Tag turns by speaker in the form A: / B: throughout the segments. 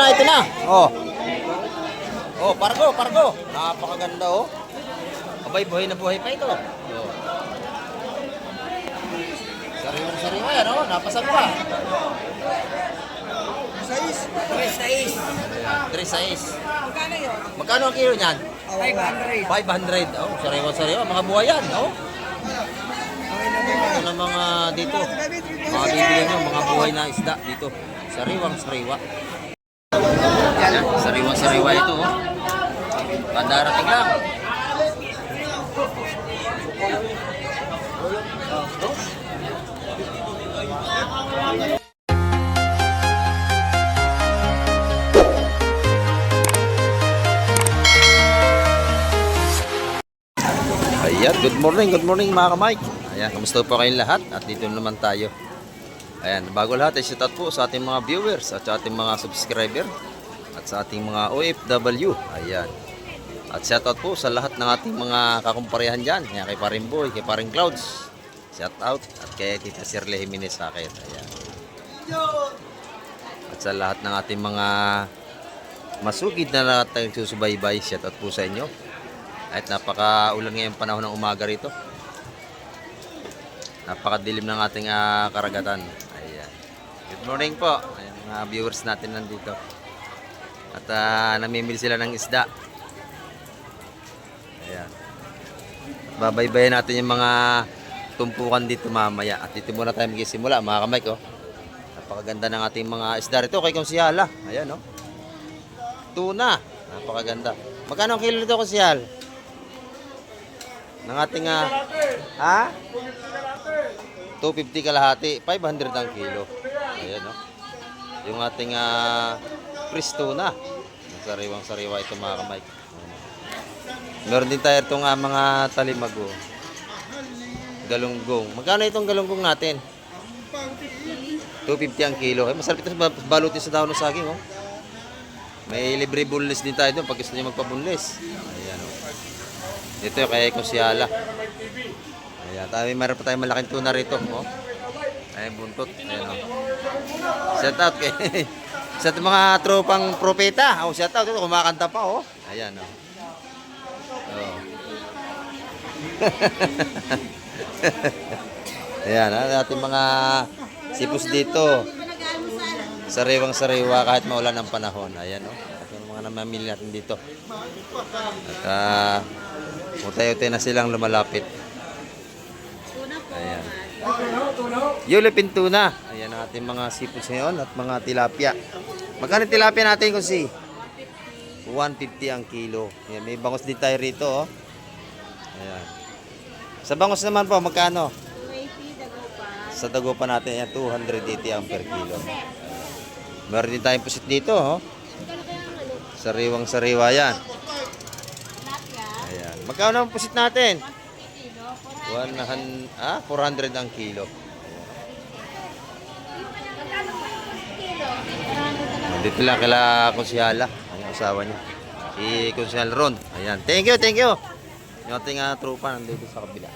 A: ito na. Oh. Oh, pargo, pargo. Napakaganda oh. Abay, buhay na buhay pa ito. Oh. Sariwa yan oh, napasag pa. 3.6.
B: Magkano yun?
A: Magkano ang kilo niyan?
B: 500.
A: 500. Oh, sariwa. Mga buhay yan, oh. Ito na mga dito. Mga bibili nyo, mga buhay na isda dito. Sariwa. Yan, sariwa ito, oh. Pandarating lang. Ayan, good morning mga ka-Mike. Ayan, kamusta po kayong lahat? At dito naman tayo. Ayan, bago lahat ay shoutout po sa ating mga viewers at sa ating mga subscriber at sa ating mga OFW. Ayan. At shoutout po sa lahat ng ating mga kakumparehan dyan. Ayan, kay Paring Boy, kay Paring Clouds. Shoutout. At kay Tita Shirley Jimenez sa akin. Ayan. At sa lahat ng ating mga masugid na lahat ng susubaybay, shoutout po sa inyo. At napaka-ulan ngayong panahon ng umaga rito. Napakadilim ng ating karagatan. Ayan. Good morning po. Ayan, mga viewers natin nandito. At namimili sila ng isda. Ayan. Babaybayin natin yung mga tumpukan dito mamaya. At dito muna tayo magsisimula mga ka-Mike. Oh. Napakaganda ng ating mga isda rito. Kay Konsyala. Ayan oh. Tuna. Napakaganda. Magkano ang kilo nito Konsyal? Ng ating 250 kalahati, 500 ang kilo. Ayan no. Yung ating Pristona. Sariwang-sariwa ito mga ka-Mike. Meron din tayo itong mga talimago. Galunggong. Magkano itong galunggong natin? 250 ang kilo. Masarap ito sa balutin sa dahon ng saging oh. May libre bunlis din tayo doon pag gusto niyo magpabunlis. Ayan oh. Ito yung kay Konsyala. Ayan, meron pa tayong malaking tuna rito. Oh. Ayan, buntot. Ayan, oh. Shout out kay sa mga tropang propeta. Oh, shout out. Ito, kumakanta pa. Oh. Ayan. Oh. Oh. Ayan, ating mga sipos dito. Sariwang-sariwa kahit maulan ng panahon. Ayan. Oh. At yung mga namamili natin dito. At utay-utay na silang lumalapit. Ayan. Yulipin tuna. Ayan ang ating mga sipos ngayon at mga tilapia. Magkano tilapia natin kung si? 150 ang kilo. Ayan, may bangus din tayo rito. Oh. Ayan. Sa bangus naman po, magkano?
B: 280 dagupan.
A: Sa dagupan natin, ayan, 280 ang per kilo. Meron din tayong pusit dito. Oh. Sariwang-sariwa yan. Ayan. Magkano ang pusit natin? 400 ang kilo. Dito lang kila Konsyala, ang asawa niya. Si Konsyal Ron. Ayan. Thank you. Yung ating tropa nandito sa kabila.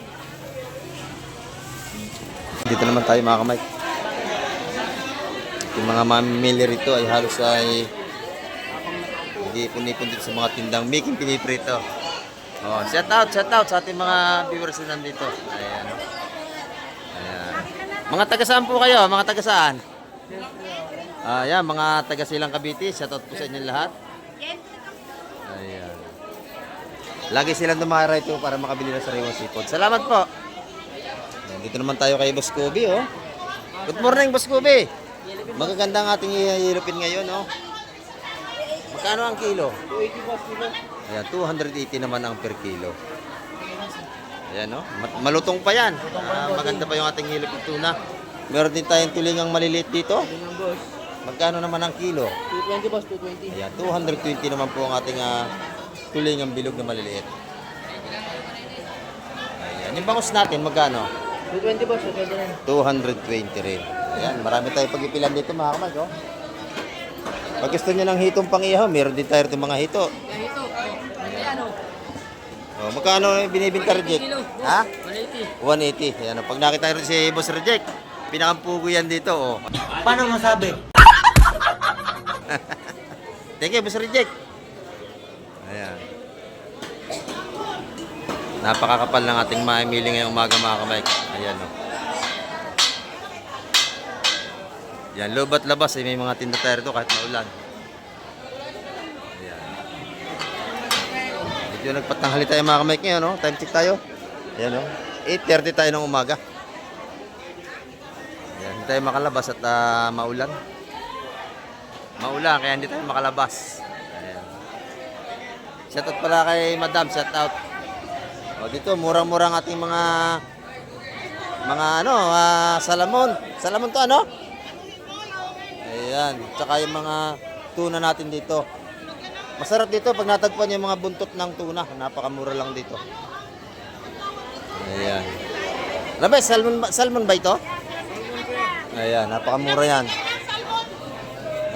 A: Dito naman tayo mga ka-Mike. Yung mga mamimili rito ay halos ay hindi punipon dito sa mga tindang making piniprito. Oh, shout out sa ating mga viewers na nandito. Ayan. Ayan. Mga taga saan po kayo? Mga taga saan? Ayan, mga taga Silang Cavite. Shout out po sa inyo lahat. Ayan. Lagi silang dumara ito para makabili ng sariwang sipod. Salamat po. Ayan, dito naman tayo kay Boss Kobe, oh. Good morning, Boss Kobe. Magaganda ang ating yelupin ngayon, oh. Magkano ang kilo?
B: 280 boss kilo.
A: Ayan, 280 naman ang per kilo. Ayan, no? Malutong pa yan. Maganda pa yung ating hilip ng tuna. Meron din tayong tulingang maliliit dito.
B: Tulingang boss.
A: Magkano naman ang kilo?
B: 220 boss, 220.
A: Ayan, 220 naman po ang ating tulingang bilog na maliliit. Ayan, yung bangus natin, magkano?
B: 220 boss, 220 rin.
A: 220 rin. Ayan, marami tayong pag-ipilan dito mga kamag, oh. Pag gusto nyo ng hitong pang-ihaw, meron din tayo itong mga hito.
B: Yan ito. Ano?
A: Oh, magkano binibinta reject? Ha?
B: 180.
A: 180. Ayan, pag nakita rin si Boss Reject, pinakampugo yan dito. Oh.
C: Paano masabi?
A: Thank you, Boss Reject. Ayan. Napakakapal ng ating mamimili ngayong umaga mga kamike. Ayan o. Yan, lobat labas may mga tinda tayo rito kahit maulan. Ayan. Medyo nagpatanghali tayo mga kamike ngayon, no? Time check tayo. Ayan o. 8:30 tayo ng umaga. Ayan, hindi tayo makalabas at maulan. Maulan kaya hindi tayo makalabas. Ayan. Shoutout pala kay Madam, shoutout. O dito murang-murang ating mga ano, salamon. Salamon to ano? Ayan, tsaka yung mga tuna natin dito. Masarap dito pag natagpuan yung mga buntot ng tuna. Napakamura lang dito. Ayan. Alam ba, salmon ba ito? Ayan, napakamura yan.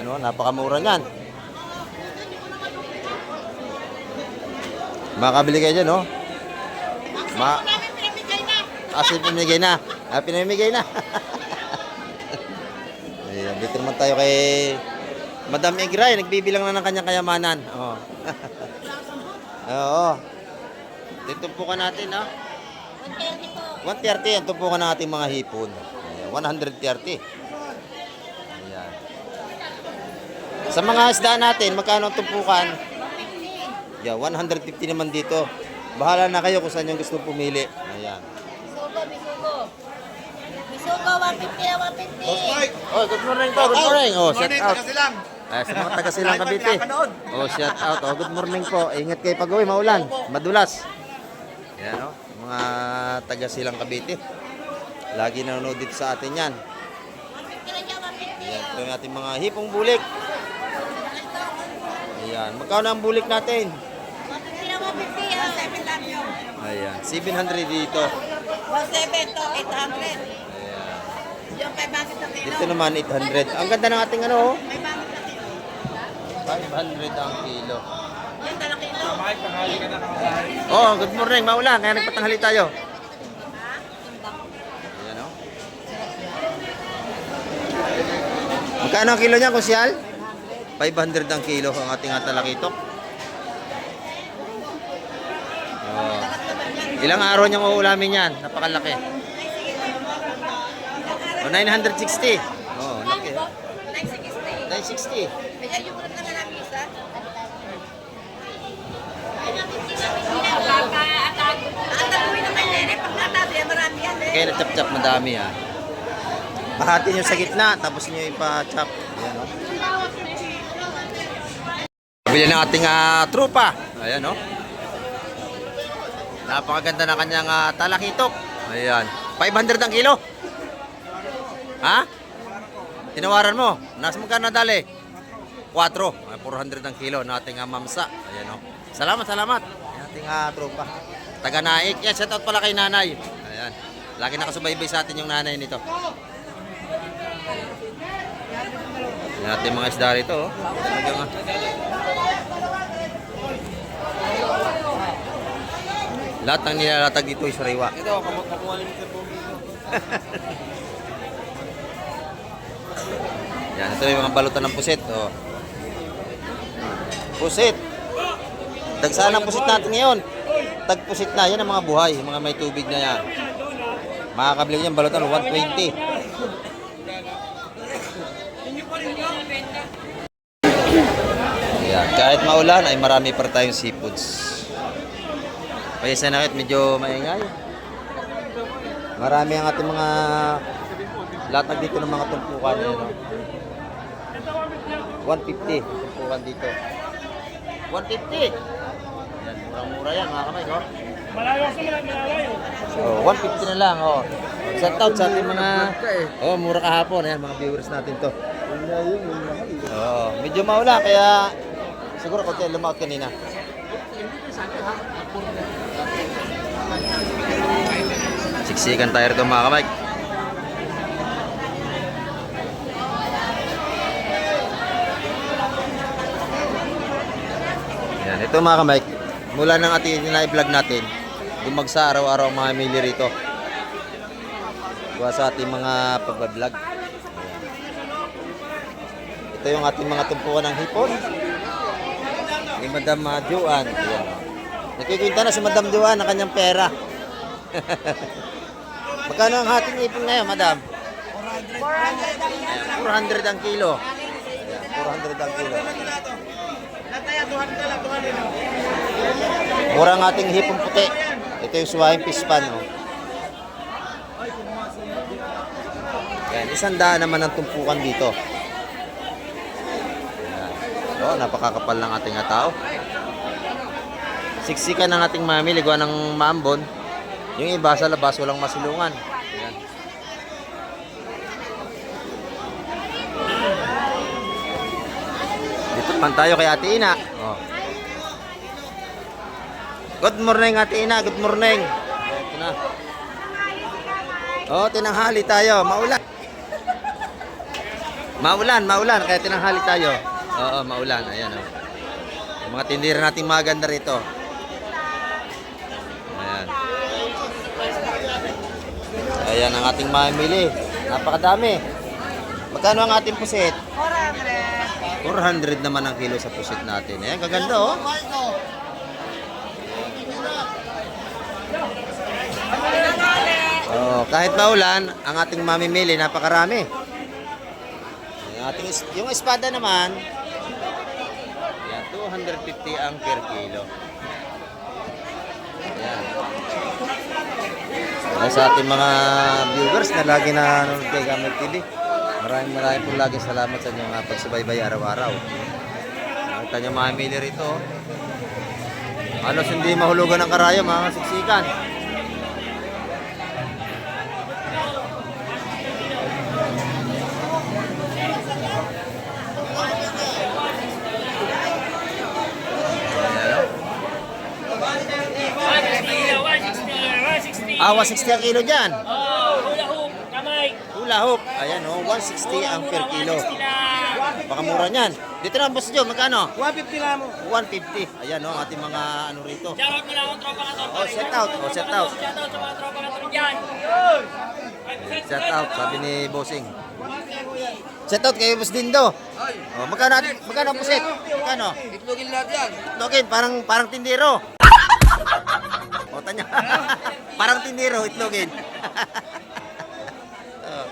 A: Ano, napakamura yan. Makakabili kayo dyan, no? Pinamigay na. Pinamigay na. Ayan, dito naman tayo kay Madam Egray. Nagbibilang na ng kanyang kayamanan. Oo. Oo. Dito po ka natin, no? 130 ang tumpukan ng ating mga hipon. Ayan, 130. Ayan. Sa mga isda natin, magkano ang tumpukan? Yeah, 150 naman dito. Bahala na kayo kung saan yung gusto pumili. Ayan.
C: Bisugo, 150 na 150.
A: Oh, good morning po. Good morning. Oh, shout
D: Morning,
A: out.
D: Tagasilang.
A: Sa mga taga Silang Cavite. Oh, shout out. Oh, good morning po. Ingat kayo pag-uwi, maulan, madulas. Ayan, oh. Mga taga Silang Cavite. Lagi nanonood dito sa atin yan.
C: 150 na dyan, 150.
A: Ayan, ito yung ating mga hipong bulik. Ayan, magkano ang bulik natin?
C: 150 na 150. 17 lang yun.
A: Ayan, 700 dito.
C: 17 to 800.
A: Ayan.
C: Yung 500 na kilo.
A: Dito naman 800. Ang ganda ng ating ano, oh.
C: 500 na kilo.
A: 500 ang kilo.
C: Yung dala kilo.
A: Oh, good morning. Maulan, kaya nagpatanghali tayo. Ayan, oh. Magkano ang kilo niya, Kusyal? 500 ang kilo ang ating talakitok. Oh. Ilang araw niyang uulamin yan? Napakalaki. Oh, 960. Oh, laki. 960.
C: 960. Ayan yung ulit na namin isa. Ay, 150 na 150. Ataguin naman yan eh. Pag natabi, marami yan eh.
A: Kaya na-chop-chop madami ha. Bahati nyo sa gitna, tapos nyo ipa-chop. Ayan, oh. Bili ng ating trupa. Ayan, oh. Napakaganda na kanyang talakitok. Ayan. 500 ang kilo. Ha? Tinawaran mo. Nasa magkano dali? 4. 400 ang kilo na ating mamsa. Ayan, oh. Salamat, salamat. Ayan, ating trupa. Taga Naik. Yan, shoutout pala kay nanay. Ayan. Lagi nakasubaybay sa atin yung nanay nito. Ayan natin mga isda rito, oh. Talagang, lahat ng nilalatag dito ay sariwa.
D: Ito, kamuha ni Mr. Pogi.
A: Yan, ito yung mga balutan ng pusit. Oh. Pusit. Dagsaan ang pusit natin ngayon. Tagpusit na. Yan ang mga buhay. Yung mga may tubig na yan. Makakabili yan balutan 120. Yan. Kahit maulan ay marami pa tayong seafoods. Kaya sa nakit medyo maingay. Marami ang ating mga latag dito ng mga tumpukan. Yan, no? 150 tumpukan dito. 150. Yan, murang-mura yan mga kamay, no?
D: Malayo sa malayo.
A: So, 150 na lang, oh. Shout out sa ating mga oh, mura kahapon. Ayan, mga viewers natin to. Oh, medyo maula kaya siguro konti lumaot kanina. Siksikan tayo rito mga kamay. Yan, ito mga kamay. Mula ng ating na-vlog natin, dumagsa araw-araw ang mga mili rito. Gawa sa ating mga pag-vlog. Ito yung ating mga tumpukan ng hipon. Ni Madam Joan. Ayan. Nakikwenta na si Madam Joan ng kanyang pera. Magkano ang hating hipon ngayon, Madam? 400 ang kilo. Ayan, 400 ang kilo. Mura ang ating hipon puti. Ito yung suwahing pispan. Oh. Ayan, 100 naman ang tumpukan dito. Oh, napakakapal ng ating tao. Siksikan ng ating mami, ligwa ng maambon. Yung iba sa labas, walang masilungan. Ayan. Dito naman tayo kay Ate Ina. Oh. Good morning, Ate Ina. Good morning. Ito na. Oh, tinanghali tayo. Maulan. Maulan. Kaya tinanghali tayo. Oo, maulan. Ayan, oh. Yung mga tindira natin maganda rito. Ayan. Ayan ang ating mamili. Napakadami. Magkano ang ating pusit? 400 naman ang kilo sa pusit natin. Ayan, kaganda, oh. Oh, kahit maulan, ang ating mamimili, napakarami. Yung espada naman, yan, 250 ang per kilo. Yan. Sa ating mga viewers na lagi na nanonood kay Gamit TV, maraming po lagi salamat sa inyong pagsubaybay araw-araw. Nakita nyo mamimili rito. Halos hindi mahulugan ng karayo, mga siksikan. Ah, 160 ang kilo dyan.
D: Hula hoop, kamay.
A: Hula hoop. Ayan, oh, 160 ang per kilo. Baka mura niyan. Dito na, Boss Joe, magkano?
D: 150 na mo.
A: 150. Ayan, oh, ating mga ano rito.
D: Shoutout mo lang ang tropa ka to.
A: Oh, set out. Oh, set out.
D: Shoutout sa mga tropa ka to dyan.
A: Set out, sabi ni Bossing. Set out kay Boss Dindo. Oh, magkano ang pusit? Magkano?
B: Itlogin lahat yan.
A: Itlogin, parang tindero. O, tanya. Parang tindero, itlogin. Oh.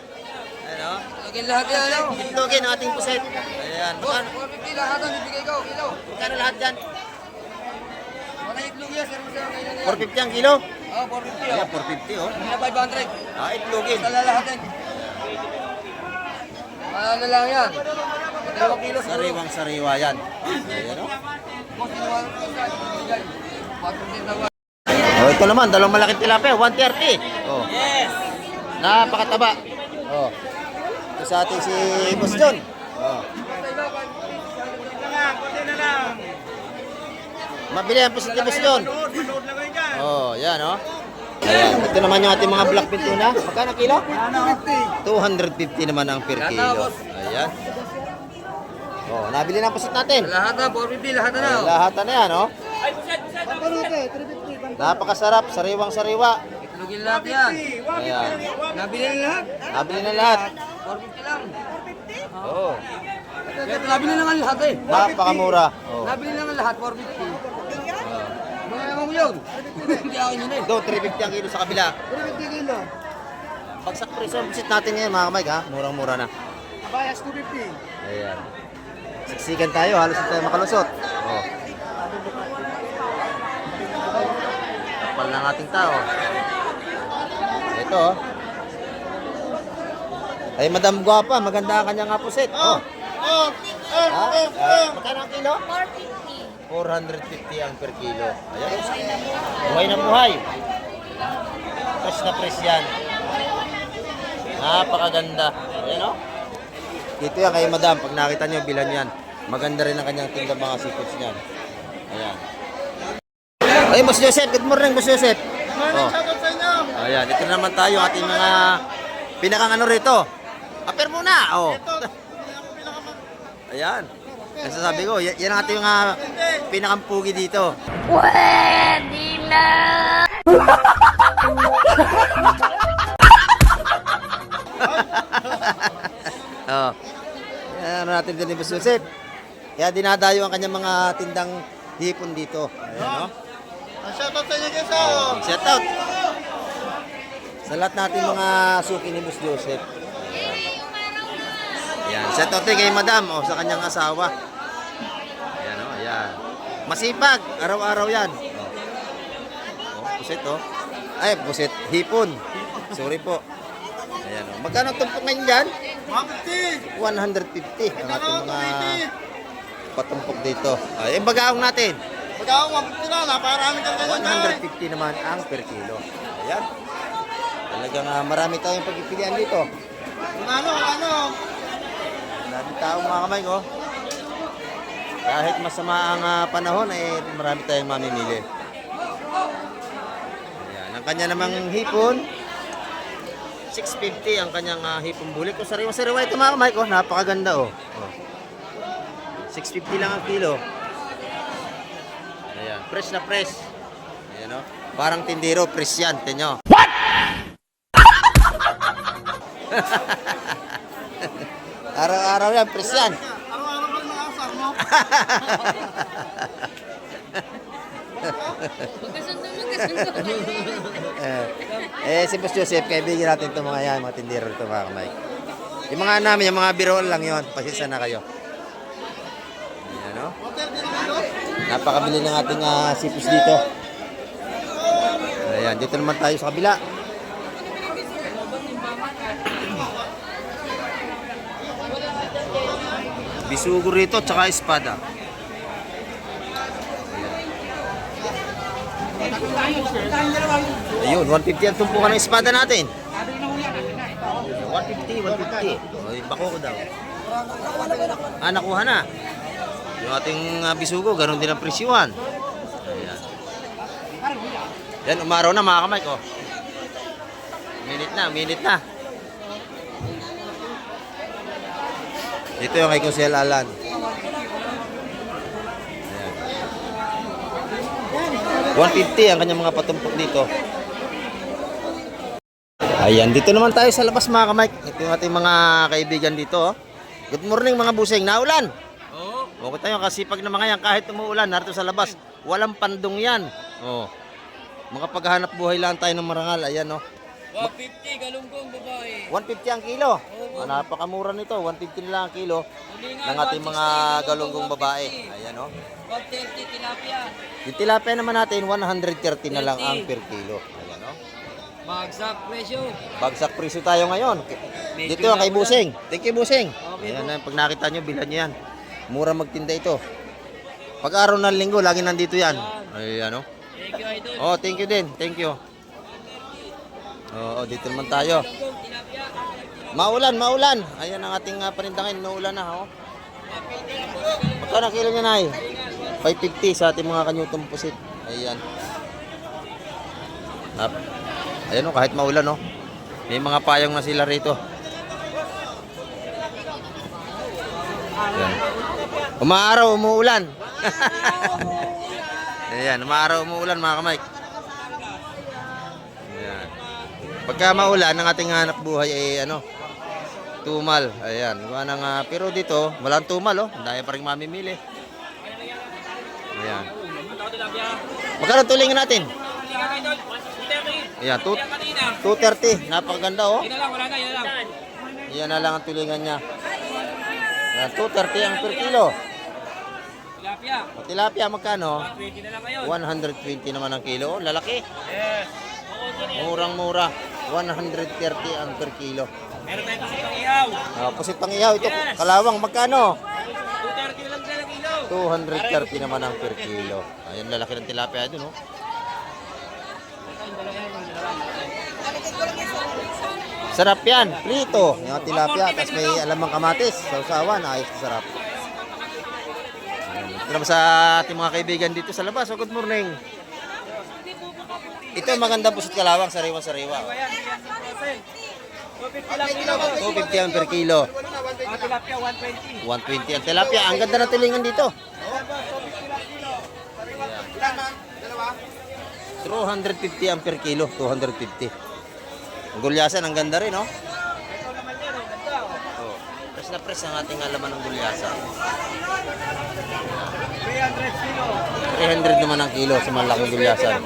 A: Ano?
B: Itlogin lahat yan.
A: Itlogin ang ating pusit. Ayan, magkano?
B: 450 lahat ang bibigay ko. Kilo.
A: Magkano lahat dyan?
B: Mga itlog yan. Sir, sir.
A: 450 ang kilo?
B: Oh, 450.
A: Ayan, 450, oh.
B: Hindi na 500.
A: Ah, itlogin.
B: Sa lahat yan. Ano lang yan? 2 kilo.
A: Sariwang sariwa yan. Ayan, oh. Oh, ito naman, dalawang malaking tilapia, 130. Oh.
D: Yes.
A: Napakataba. Oh. Ito sa ating si Boss John. Oh. Mabili ang pusit ni Boss John. Oh, yan, oh. Ayan, ito naman yung ating mga black pin tuna. Magkano kilo? 250 naman ang per kilo. Ayan. Oh, nabili na ang pusit natin.
B: Lahat na, 450. Lahat na.
A: Ay, lahat na yan, oh.
D: Ay, buset.
A: Napakasarap, sariwang sariwa.
B: Itlogin lahat yan.
A: Ayan.
B: Nabili na lahat.
A: Nabili na lahat.
B: 450 lang.
A: Oh.
B: Nabili na nga lahat eh.
A: Napakamura. Oh.
B: Nabili na nga lahat, 450. Mga ewan ko yun. Hindi ako yun eh.
A: Ito, 350 ang kilo sa kabila.
B: 350 kilo.
A: Bagsak presyo ang visit natin ngayon, mga kamay, ha? Murang-mura na.
B: Bayas 250.
A: Ayan. Siksikan tayo, halos hindi tayo makalusot. Oh. Kapal ng ating tao. Ito, oh. Ay, Madam Guapa, maganda ang kanyang pusit. Oh. Magkano ang kilo? 450 ang per kilo. Ayan. Buhay na buhay. Fresh na fresh yan. Napakaganda. Ayan, oh. Dito yan kay Madam. Pag nakita nyo, bilan yan. Maganda rin ang kanyang tinda mga seafoods niyan. Ayan. Ay, Boss Joseph. Good morning, Boss Joseph. Oh. Ayan. Dito naman tayo ating mga pinakang ano rito. Aper muna. Oh. Ayan. Kasi sabi ko, yan ang ating mga pinakampugi dito.
C: Pwede na!
A: Oh. ano natin din ni Boss Joseph. Kaya dinadayo ang kanyang mga tindang hipon dito. Ayan, no?
B: Shoutout sa inyo guys.
A: Shout out sa lahat natin mga suki ni Boss Joseph. Ayan. Shout out din kay Madam o sa kanyang asawa. Ayan, o. Ayan. Masipag. Araw-araw yan. Pusit, o. Ay, pusit. Hipon. Sorry po. Ayan, o. Magkano tumpok ngayon dyan?
B: 150.
A: 150 ang ating mga patumpok dito. Ay, yung bagaong natin.
B: Magkakang 150 lang. Naparami kang ganyan.
A: 150 naman ang per kilo. Ayan. Talagang marami tayong pagpipilian dito.
B: Ano?
A: Marami taong mga kamay ko. Kahit masama ang panahon, marami tayong mamimili. Ayan. Ang kanya namang hipon, 650 ang kanyang hipon bulik. O sariwa-sariwa ito mga kamay ko. Napakaganda oh. 650 lang ang kilo. Ayan. Fresh na fresh. Ayan oh. Parang tindero, fresh yan. Tinyo. What? Araw-araw yan, fresh yan.
B: Araw-araw ka mga asar mo.
A: Si Boss Joseph, kaibigan natin itong mga yan, mga tindero ito mga kamay. Yung mga namin, yung mga biroon lang yon, pasisa na kayo. Ayan o. Napakabili ng ating sipos dito. Ayan, dito naman tayo sa kabila. Bisugo rito, tsaka espada. Ayun, 150 ang tumpukan ng espada natin. 150. Ay, bako ko daw. Nakuha na. Yung ating bisugo, ganun din ang presyuhan. Ayan. Yan, umaraw na mga kamay ko. Minute na. Ito yung kay Kusel Alan. Ayan. 150 ang kanyang mga patumpok dito. Ayan, dito naman tayo sa labas mga kamay. Ito yung ating mga kaibigan dito. Oh. Good morning mga busing. Naulan? Oo. Okay tayo kasipag na mga yan. Kahit umuulan, narito sa labas. Walang pandong yan. Oh. Mga paghahanap buhay lang tayo ng marangal. Ayan oh.
D: 150 galunggong babae.
A: 150 ang kilo. Napakamura nito. 150 na lang ang kilo ng ating mga galunggong babae. Ayan oh.
D: 130 tilapia.
A: Yung tilapia naman natin, 130 na lang ang per kilo. Ayan oh.
D: Bagsak presyo.
A: Bagsak presyo tayo ngayon. Dito yung kay Busing. Thank you, Busing. Ayan na, pag nakita nyo, bilhan nyo yan. Mura magtinda ito. Pag araw ng linggo, lagi nandito yan. Ayan oh.
D: Thank you, idol.
A: Oh, thank you din. Thank you. Oo, dito naman tayo. Maulan. Ayan ang ating panindangin. Naulan na, oh. Magkano kilo niya, Nay? 550 sa ating mga kanyutong pusit. Ayan. Ayan, oh, kahit maulan, oh. May mga payong na sila rito. Ayan. Umaaraw, umuulan. Ayan, umaaraw, umuulan, mga kamay. Ayan. Pagka maulan, ang ating hanap buhay ay tumal. Ayan. Pero dito, walang tumal. Oh. Dahil pa rin mamimili. Ayan. Magkano tulingan natin? Ayan, 230. Napakaganda oh. Yan na lang ang tulingan niya. Ayan, 230 ang per kilo.
D: Tilapia.
A: O, tilapia magkano?
D: 120 na lang ngayon.
A: 120 naman ang kilo. Lalaki.
D: Yes.
A: Murang-mura. 130 ang per kilo.
D: Meron tayo kasi pang ihaw.
A: Pusit pang ihaw. Ito, kalawang magkano?
D: 230 lang sa kilo.
A: 230 naman ang per kilo. Ayan, lalaki ng tilapia dun, oh. Sarap yan. Prito. Yung tilapia. Tapos may alamang kamatis. Sausawan. Ayos na sarap. Ito naman sa ating mga kaibigan dito sa labas. So, good morning. Ito maganda pusit kalawang. Sariwa-sariwa.
D: 250 lang kilo.
A: 250 ang per kilo.
D: Tilapia 120.
A: 120 ang tilapia. Ang ganda ng tulingan dito. 250 ang per kilo. 250. Ang gulyasan, ang ganda rin, oh. Oh. Tapos na press ang ating alaman ng gulyasa.
D: 300 kilo.
A: 300 naman ang kilo sa malaking gulyasan.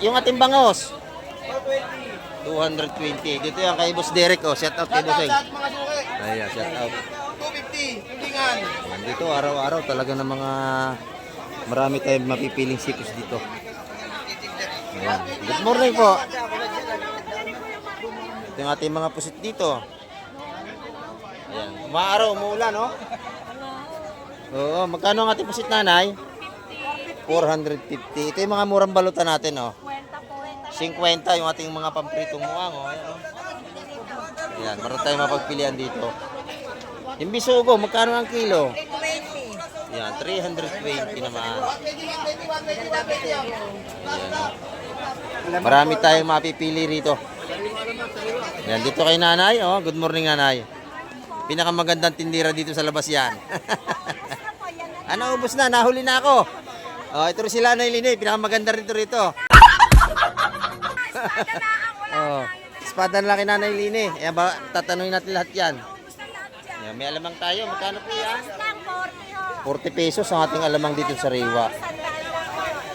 A: Yung ating bangos, 220. Dito yung kay Boss Derek, oh. Shout out kay Boss Eng.
B: Mga suki.
A: Ayan, shout out.
B: 250. Tulingan.
A: Ayan, dito araw-araw talaga ng mga marami tayong mapipiling sipos dito. Ayan. Good morning po. Ito yung ating mga pusit dito. Ayan. Umaaraw, umuulan, no? Oo, magkano ang ating pusit, nanay? 450. Ito yung mga murang balutan natin, oh. 50 yung ating mga pampritong muang, oh. Ayan, oh. Ayan, maroon tayong mapagpilian dito. Yung bisugo, magkano ang kilo?
C: 20.
A: Yan, 320 naman. Ayan, oh. Marami tayong mapipili rito. Yan, dito kay nanay, oh. Good morning, nanay. Pinakamagandang tindira dito sa labas yan. Ano, ubos na, nahuli na ako. Oh, ito rin sila na ilinay, pinakamaganda rito. Oh, espada na lang kay Nanay Lini. Ayan ba, tatanungin natin lahat yan. Ayan, may alamang tayo, magkano po yan? 40 pesos ang ating alamang dito sa Rewa.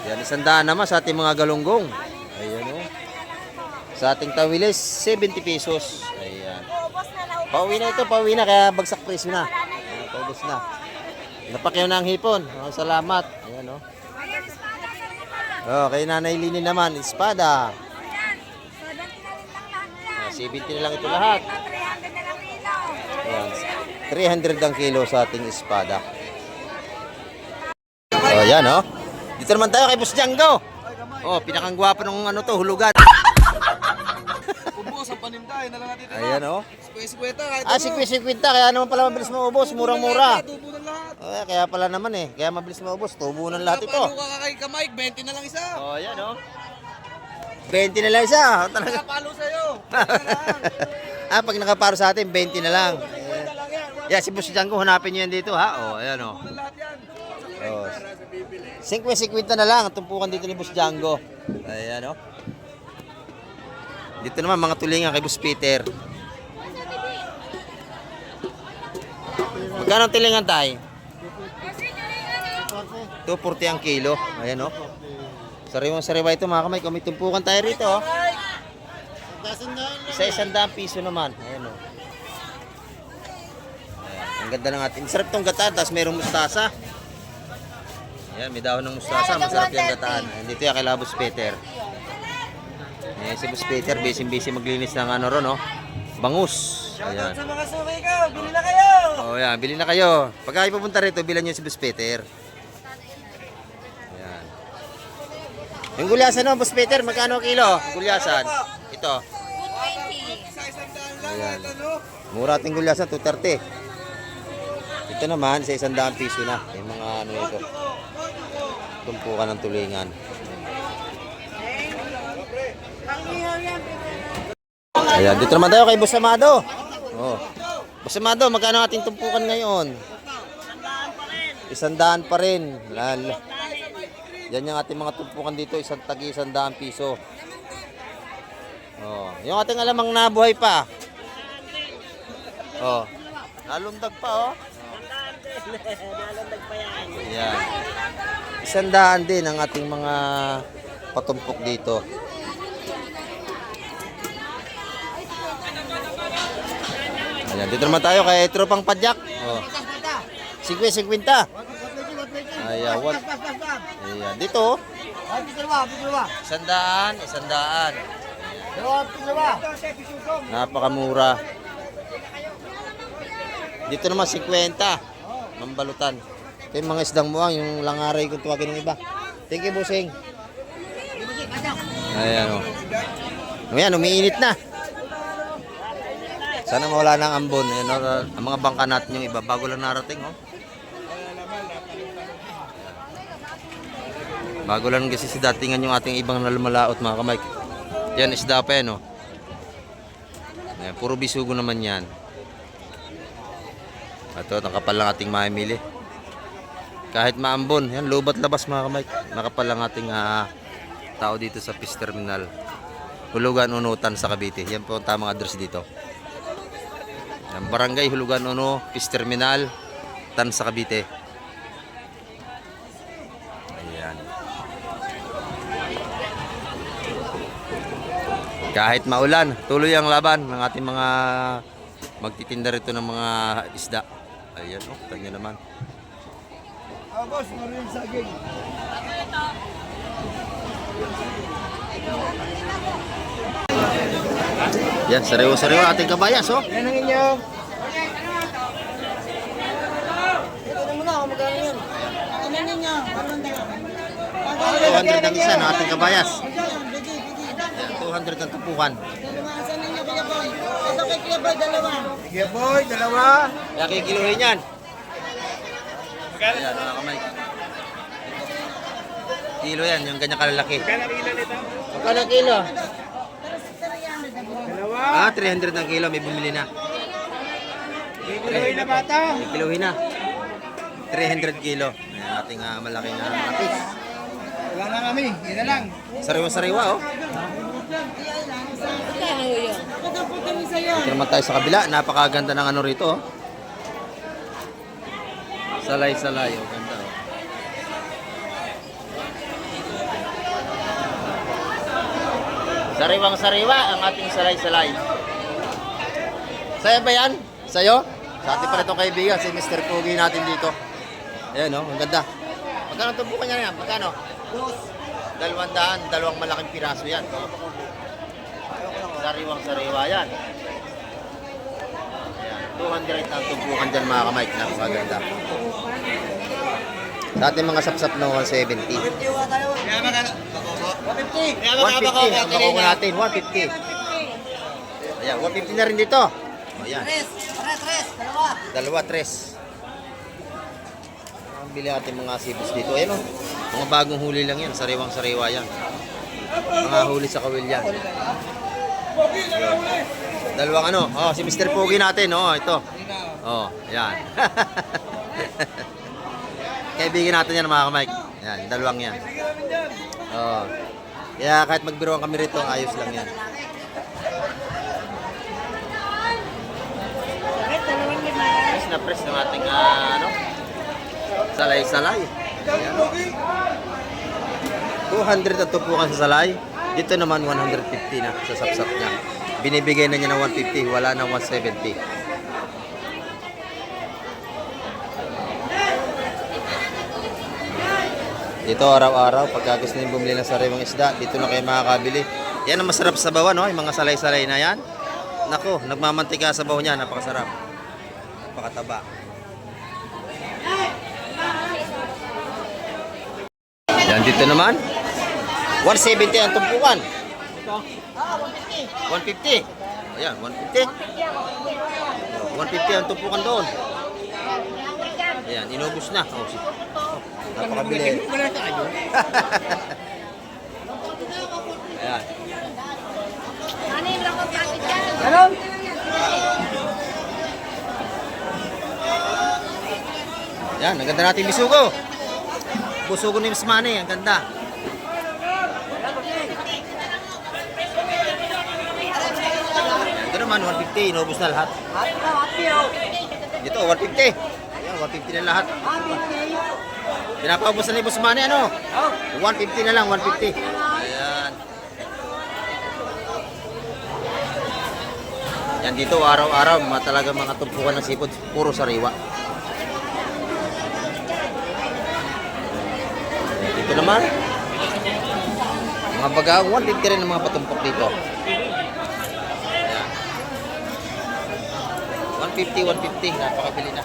A: Yan, 100 naman sa ating mga galunggong. Ayan, oh. Sa ating tawilis, 70 pesos. Ayan. Pauwi na ito, pauwi na, kaya bagsak presyo na. Ayan, paubos na. Napakyaw na ang hipon. Oh, salamat. Ayan, oh. Oh, kay Nanay Lini naman, espada. 70 na lang ito lahat. Ayan, 300 ang kilo sa ating espada. Oh, yan, oh. Dito naman tayo kay Boss Django. Oh, pinakang gwapo ng ano to, hulugan.
B: Ubos ang paninda. Yun na lang natin.
A: Ayan, oh.
B: Skweta. Kahit
A: Ah, 50-50, kaya naman pala mabilis maubos, murang-mura.
B: tubo ng lahat.
A: Oh, kaya pala naman eh, kaya mabilis maubos, tubo ng lahat ito.
B: Paano ka kay Kamay? 20 na lang isa.
A: Oh, yan, oh. 20 na lang isa. Talaga.
B: Palo sa'yo.
A: Ah, pag nakaparo sa atin, 20 na lang. Yeah, si Boss Django, hanapin nyo yan dito, ha? Oh, ayan, oh. Oh. 50-50 na lang ang tumpukan dito ni Boss Django. Ayan, oh. Dito naman, mga tulingan kay Boss Peter. Magkano ang tulingan tayo? 240 ang kilo. Ayan, oh. Sariwang-sariwa ito, mga kamay. Kung may tumpukan tayo rito, oh. Isa 100 piso naman. Ayan, oh. Ayan, ang ganda ng ating. Masarap itong gataan, tapos mayroong mustasa. Ayan, may dahon ng mustasa. Masarap yung gataan. Ayan, dito yung kay Boss Peter. Ayan, si Boss Peter, busy maglinis ng ano ron, oh. Bangus. Ayan.
D: Sa mga suki ko, bili na kayo!
A: Oh, yan, bili na kayo. Pag kayo pupunta rito, bilan nyo si Boss Peter. Ayan. Yung gulyasan no, Boss Peter, magkano kilo? Gulyasan. Ito.
C: 220.
A: Ayan. Mura ating gulyasan, 230. Ito naman, sa 100 piso na. Yung mga ano ito. Tumpukan ng tulingan. Ayan, dito naman tayo kay Boss Amado. Oh. Boss Amado, magkano ating tumpukan ngayon? 100 pa rin. Lal. Yan yung ating mga tumpukan dito, isang tagi 100 piso. Oh, yung ating alamang nabuhay pa. Oh. Nalundag pa, oh.
D: Nalandag pa yan.
A: Ayan. 100 din ang ating mga patumpok dito. Ayan, dito naman tayo kay Tropang Padyak. Oh. 50-50. Ayan, what? Ayan, dito. 100, 100. Napakamura. Dito naman 50. Mambalutan. Ito yung mga isdang muang, yung langaray kung tuwagin ng iba. Thank you, Busing. Ayan, oh. Ayan, umiinit na. Sana mawala ng ambon. Ayan, oh, ang mga bangka natin yung iba. Bago lang narating, oh. Bago lang kasi si datingan yung ating ibang nalumalaot, mga kamay. Yan, isda pa yan, oh. Ayan, puro bisugo naman yan. Ito, nakapal lang ating mamimili. Kahit maambon, yan, lubat labas, mga kamay. Nakapal lang ating tao dito sa Fish Terminal. Hulugan, Unutan sa Cavite. Yan po ang tamang address dito. Yan, Barangay Hulugan 1, Peace Terminal, Tansa, Cavite. Ayan. Kahit maulan, tuloy ang laban ng ating mga magtitinda rito ng mga isda. Ayan, oh, tanyo naman.
B: Boss, maraming saging.
A: Yan, sariwa-sariwa ating kabayas, oh.
B: Yan ang inyo. Ito na muna ako, magkano yun? Ano ninyo?
A: 200 ang isa ng ating kabayas. Yan, 200 ang tupukan.
B: Saan ninyo, Kuya Boy? Ito kay Kuya Boy, dalawa. Kuya Boy, dalawa.
A: Kaya kikiluhin yan. Ayan, mga kamay. Kilo yan, yung ganyan kalalaki.
B: Magkano kilo?
A: Ah, 300 ang kilo, may bumili na.
B: Kilohin na bata.
A: May kiluhin na. 300 kilo. Ayan, ating malaking lapis.
B: Wala na kami, yun na lang.
A: Sariwa-sariwa, oh.
B: Sa'yo.
A: Ito naman tayo sa kabila. Napakaganda ng ano rito, oh. Salay-salay, oh. Ganda, oh. Sariwang-sariwa ang ating salay-salay. Sa'yo ba yan? Sa'yo? Sa ating pa itong kaibigan, si Mr. Pogi natin dito. Ayan, oh. Ang ganda. Magkano tumbukan niya yan? Magkano? 200, dalawang malaking piraso yan. Sariwang-sariwa yan. Ayan, 200 ang tumbukan dyan mga kamay. Napakaganda. Sa ating mga sapsap na 170. 150 ang makuha natin. 150. Ayan, 150 na rin dito. Ayan. Dalawa, tres. Ang bili natin mga sibos dito. Ayan, oh. Mga bagong huli lang yan. Sariwang-sariwa yan. Mga huli sa kawil yan. Dalawang ano. Oh, si Mr. Pogi natin. Oh, ito. Oh, yan. Kaibigan natin yan mga kamay. Yan, dalawang yan. Oh. Kaya kahit magbiruan kami rito, ayos lang yan. Press na press ng ating ano, salay-salay. Ayan. 200 ang tupukan sa salay. Dito naman 150 na sa sapsap niya. Binibigay na niya ng 150, wala na 170. Dito araw-araw, pagka gusto nyo bumili ng sariwang isda, dito na kayo makakabili. Yan ang masarap sa bawa, no? Yung mga salay-salay na yan. Nako, nagmamantika sa bawa niya, napakasarap. Napakataba. Yan dito naman. 170 ang tumpukan. 150. Ayan, 150. 150 ang tumpukan doon. Ayan, inubos na. Oh, napakabili. Ayan.
C: Ano yung lakot natin dyan?
B: Ano?
A: Ayan, ang ganda natin bisugo. Busugo ni Miss Manny, ang ganda. Ito naman, 150. Inubos na lahat. Dito, 150. Ayan, 150 na lahat. Pinapaubos na ni Boss Manny, ano? 150 na lang, 150. Ayan. Yan dito, araw-araw, talaga mga tumpukan ng sipod, puro sariwa. Dito naman, mga bagang, 150 rin ang mga patumpok dito. Ayan. 150, napakabili na.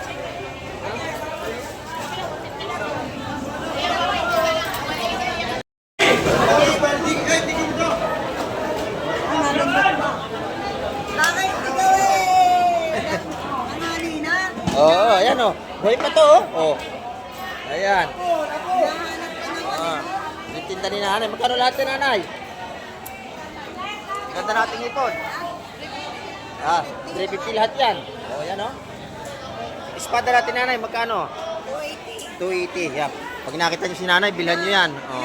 A: Oo, ayan o. Buhay pa to o. Ayan. Yung tinda ni nanay. Magkano lahat ni nanay? Ganda nating ipon. 350 lahat yan. O, ayan o. Espada natin nanay, magkano? 280. Yan. Pag nakita nyo si nanay, bilhan nyo yan. O.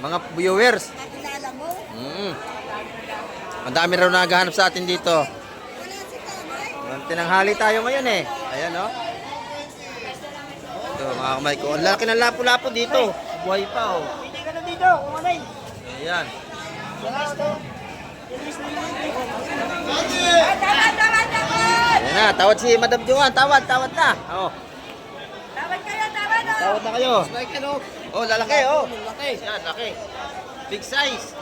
A: Mga viewers. Ang dami raw naghahanap sa atin dito. Tinanghali tayo ngayon eh. Ayan oh. Ito mga kamay ko. Ang laki ng lapo-lapo dito. Buhay pa oh.
D: Hindi ka na dito, kumanay.
A: Ayan. Ayan na, tawad si Madam Joan. Tawad na. Oh.
C: Tawad kayo, tawad o.
A: Tawad na kayo.
D: Like ano?
A: Oh, lalaki oh.
D: Laki.
A: Yan, laki. Big size.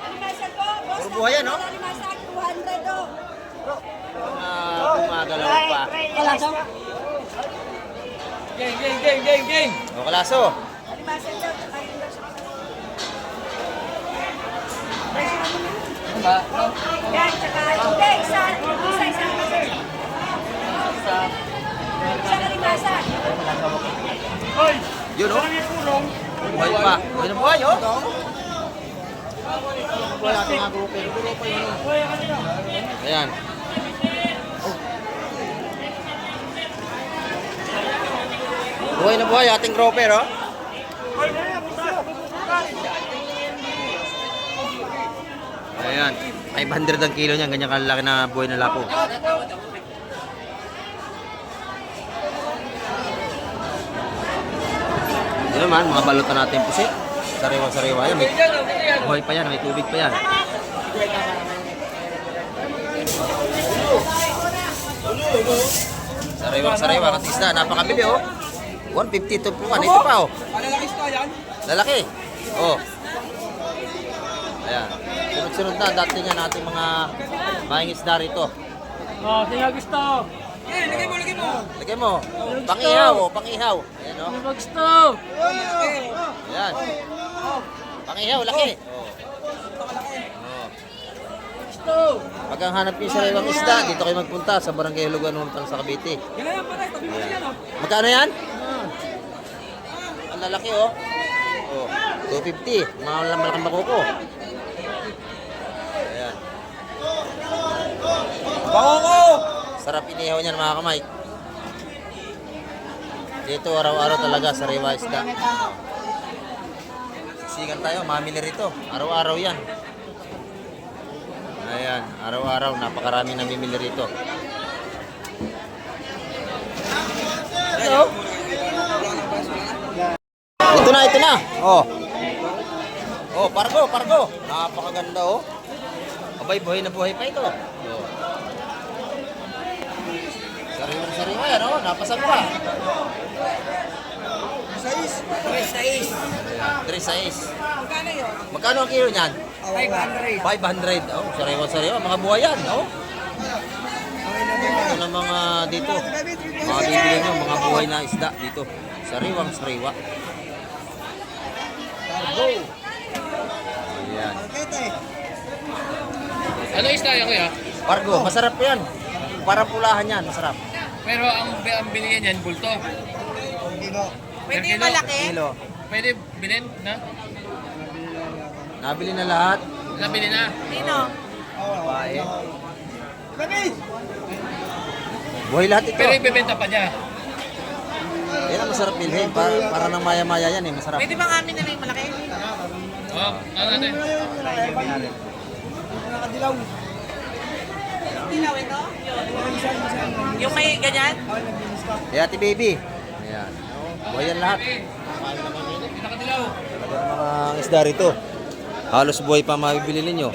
C: Alimasan po, boss.
A: Puro buhay yan, no?
C: Alimasan, 200 o.
A: Gumagalaw pa.
D: Kalaso. Game.
A: O, kalaso.
C: Alimasan daw. Yan, tsaka, hindi, isa. Isang alimasan.
A: Yun oh. Buhay pa. Buhay na buhay oh.
D: Wala natin nga grupo. Grupo yun.
A: Ayan. Buhay na buhay ating grouper oh. Ayan. 500 ang kilo niyan. Ganyan kalaki na buhay na lapo. Ito naman, mga balot na natin pusit. Sariwa-sariwa yan. May buhay pa yan. May tubig pa yan. Sariwa-sariwa. Ang isda. Napakabili oh. 150 to po. Ito pa oh.
D: Malalaki ito yan.
A: Lalaki. Oh. Ayan. Sunod-sunod na. Dati nga natin mga mahing isda rito.
D: Oh, tingnan gusto. Lagay mo.
A: Lagay mo. Pangihaw oh. Pangihaw. Ayan oh.
D: Gusto.
A: Ayan. Pangihaw. Laki. Oh. Oh.
D: Gusto.
A: Pag ang hanap niyo sa ibang isda, dito kayo magpunta sa Barangay Hulugan Umtang sa Cavite.
D: Yan na yan, pare. Tabi mo yan, oh.
A: Magkano yan? Ang lalaki oh. Oh, 250. Malaking bakuko. Ayan.
D: Bako!
A: Sarap inihaw niyan mga kamay. Dito araw-araw talaga sariwa isda. Siksikan tayo, mamili rito. Araw-araw yan. Ayan, araw-araw napakarami namimili rito. Hello? Ito na. Oh. Oh, pargo. Napakaganda oh. Abay, buhay na buhay pa ito. Oh. Sariwa yan oh, napasag pa. 3.6.
C: Magkano yun?
A: Magkano ang kilo niyan?
D: 500.
A: 500. Oh, sariwa. Mga buhay yan, oh. Ito na mga dito. Mga bibili nyo, mga buhay na isda dito. Sariwa. Ayan.
E: Ano isda yan kuya?
A: Pargo, masarap yan. Parang pulahan yan, masarap.
E: Pero ang bilihan yan, bulto.
C: Pwede
E: kilo?
C: malaki?
A: Kilo.
E: Pwede bilhin na?
A: Nabili na lahat.
E: Nabili na.
C: Sino?
A: Babae. Buhay lahat ito.
E: Pero ibebenta pa niya.
A: Yan ang masarap bilhin. Para nang maya-maya yan eh, masarap.
C: Pwede bang amin na lang yung malaki?
E: Oh, ano natin?
C: Dilaw ito? Yung may ganyan?
A: Kaya ati baby. Ayan. Buhay yan lahat.
E: Nakadilaw.
A: Talagang mga isda rito. Halos buhay pa mabibili ninyo.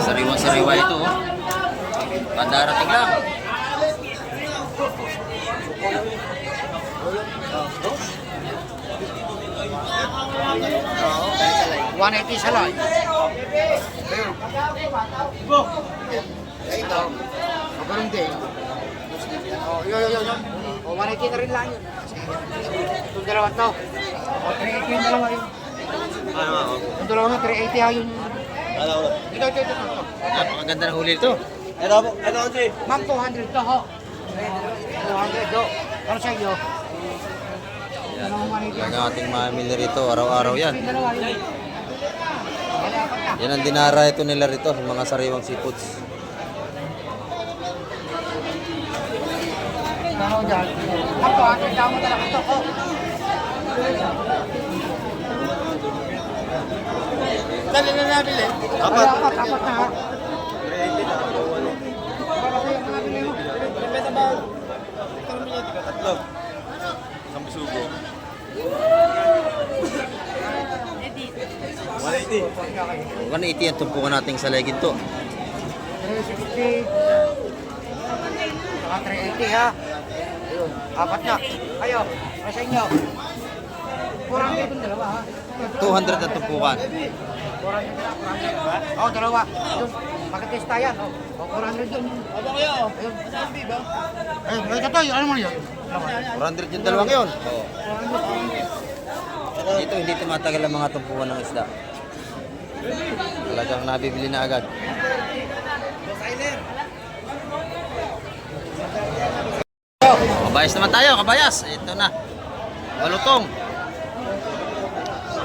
A: Sariwa-sariwa ito oh. Pandarating lang.
D: $180 sa live. Ito. Magkaroon din. Oh, yun. Oh, 180 na rin lang yun. Itong dalawa to. Oh, 380 yung dalawa yun. Yung dalawa na, 380 ha yun. Ito.
A: Napakaganda ng huli ito.
D: Ito, ma'am, 200 to ho. 200 do. Ano sa iyo?
A: Yan. Yan ang ating mamili rito. Araw-araw yan.
D: Dalawa yun.
A: Yan ang dinara ito nila rito. Yung mga sariwang seafoods.
D: Ano dyan? Ako, akin mo talaga ito. Oh.
B: Dali na nabili.
D: Apat na ha.
B: Tatlo. Isang bisugo. 180.
A: 180 ang tumpukan natin sa legit to.
D: 360. Saka 380 ha. Ayun, apat na. Kayo, para sa inyo. 400 itong dalawa ha.
A: 200 ang tumpukan.
D: 400 na, 400 ba? Oo, dalawa. Yun, magkatesta yan. O, 400 yun.
B: Aba kayo.
D: Ayun. Ayun, may katoy, ano mo yun?
A: 400 yung dalawang yun. Oo. Dito hindi tumatagal ang mga tumpukan ng isda. Talagang nabibili na agad. Kabayas naman tayo, kabayas. Ito na. Balutong.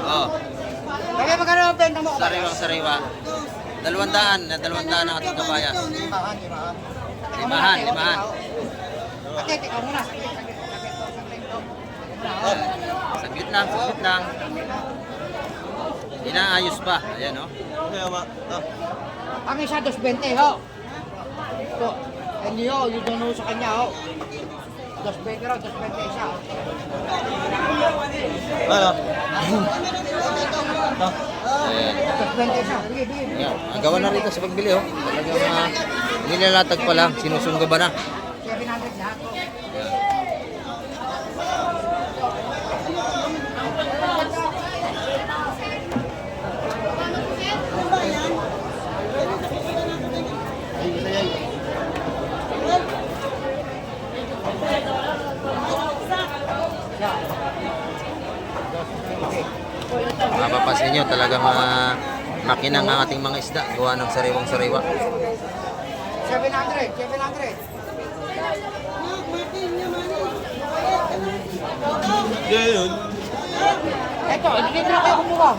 A: Oh,
D: Kaya magkano ang benta mo?
A: sariwang-sariwa. 200 ang ating kabayas. Limahan.
D: Ate, ikaw muna.
A: Saglit lang. Inaayos pa. Ayan, oh.
D: Ang isa, 220 ho. Ito. And yun doon sa kanya ho. 220 raw, 220 isa.
B: Ano?
A: Ayan.
D: 220 isa. Bigay.
A: Ayan. Ang gawa na rito sa pagbili, oh. Talagang nilalatag pa lang. Sinusungga ba na?
D: 700 lahat.
A: Mapapansin nyo, talagang makinang ang ating mga isda. Gawa ng sariwang-sariwa.
D: 700.
B: Yun.
D: Ito, hindi na kayo kumuha.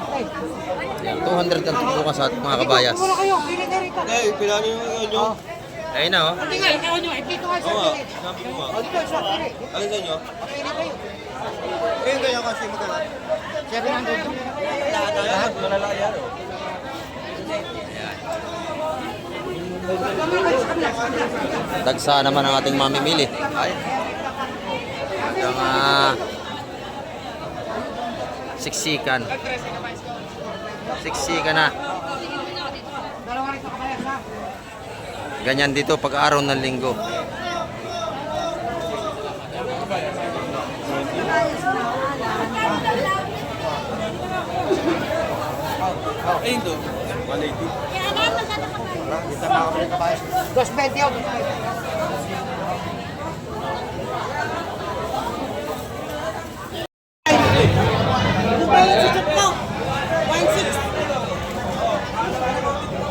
A: Ayan, 200 ang tumpukan sa ating mga kabayas.
D: Kumuha kayo, pili na rito.
B: Eh, pinano yung nyo?
A: Ayun na, oh.
D: Hindi nga, ikaw nyo. Dito nga siya.
B: Oo nga,
D: Pili.
B: sabi ko nga.
D: O, dito, siya. Pili.
B: Alin sa inyo?
D: Pili kayo.
B: Ayun ganyan kasi magkano.
D: 700.
B: Lahat malala yan.
A: Dagsa naman ang ating mamimili. Ay. Hanggang siksikan. Siksikan na.
D: Dalawa rito kabayas ha.
A: Ganyan dito pag araw ng linggo.
B: Ayun to. 180.
D: Dito na ako rito kabayas. 220 ho. 220.
C: Ano ba yung susup ko? 160.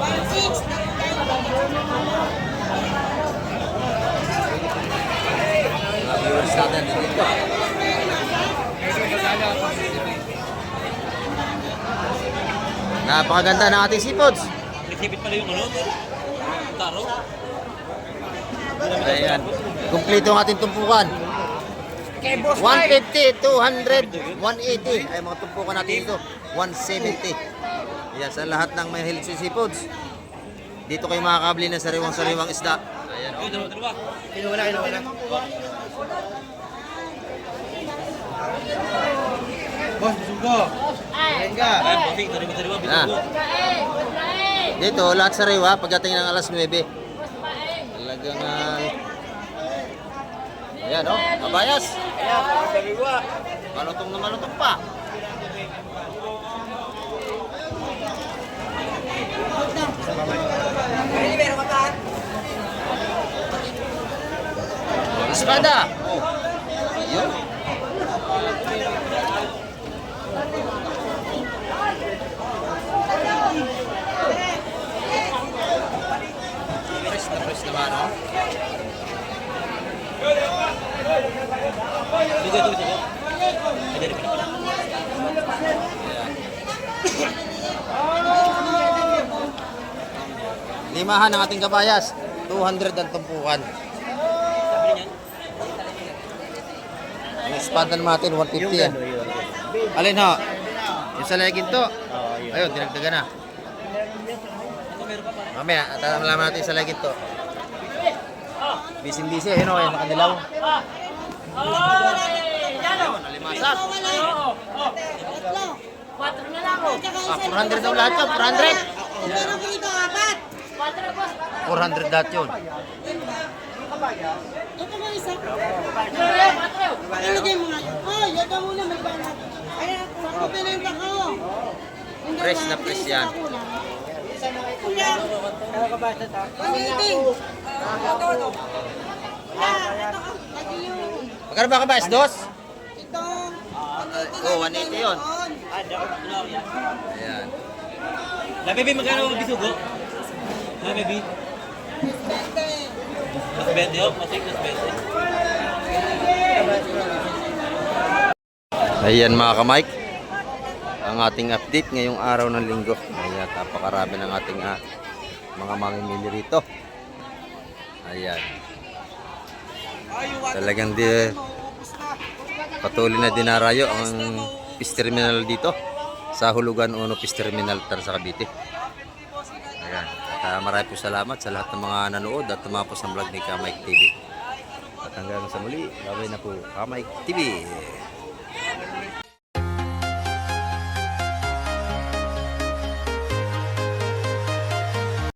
C: 160.
A: Mga viewers natin dito. Napakaganda ng ating seafoods.
E: Nagsipit pala yung ano? Taro?
A: Ayan. Kumpleto ang ating tumpukan. 150, 200, 180 ay mga tumpukan natin dito. 170. Ayan, sa lahat ng may hilig sa seafoods. Dito kayo makakabili ng sariwang-sariwang isda. Ayan, oh.
E: Dalawa.
B: Kinuwala. Boss, bisugo. Lenga.
E: Ay, bossing. Dalawa.
A: Ah. Dito, lahat sariwa pagdating ng alas 9. Talagang ayan, oh, kabayas. Malutong na malutong pa. Espada. Oh. Yun. Press naman, oh.
E: Dito.
A: Limahan ng ating kabayas. 200 ang tumpukan. espada natin, 150 yan. Alin ho? Yung sa legin to? Ayun, dinagdagan na. Mamaya, malaman natin sa legin to. Bising-bisi, ayun o, ayun, nakadilaw. Ayun, nalimasat.
C: 4 na lang oh.
A: 400 daw lahat yun, 400.
C: Pero kung ito, 4.
A: 400 lahat yun.
C: Ito mo isa. Ilagay mo nga. Ay, yun daw muna, may banat. Ayan, ako pinenta ko.
A: Press na press yan.
C: Kuya. Pag-iting. Ito ka. Lagi yun.
A: Magkano ba ka ba, S2?
C: Ito.
A: Oh, 180 yun. Ayan.
E: La baby, magkano ang bisugo? La baby? Mas 20 oh, mas 20.
A: Ayan mga ka-Mike, ang ating update ngayong araw ng linggo. Ayan, napakarami ng ating mga mamimili rito. Ayan. Talagang patuloy na dinarayo ang fish terminal dito sa Hulugan 1 Fish Terminal sa Cavite. Ayan. At marami po salamat sa lahat ng mga nanood at tumapos ng vlog ni Ka-Mike TV. At hanggang sa muli, gawin na po Ka-Mike TV.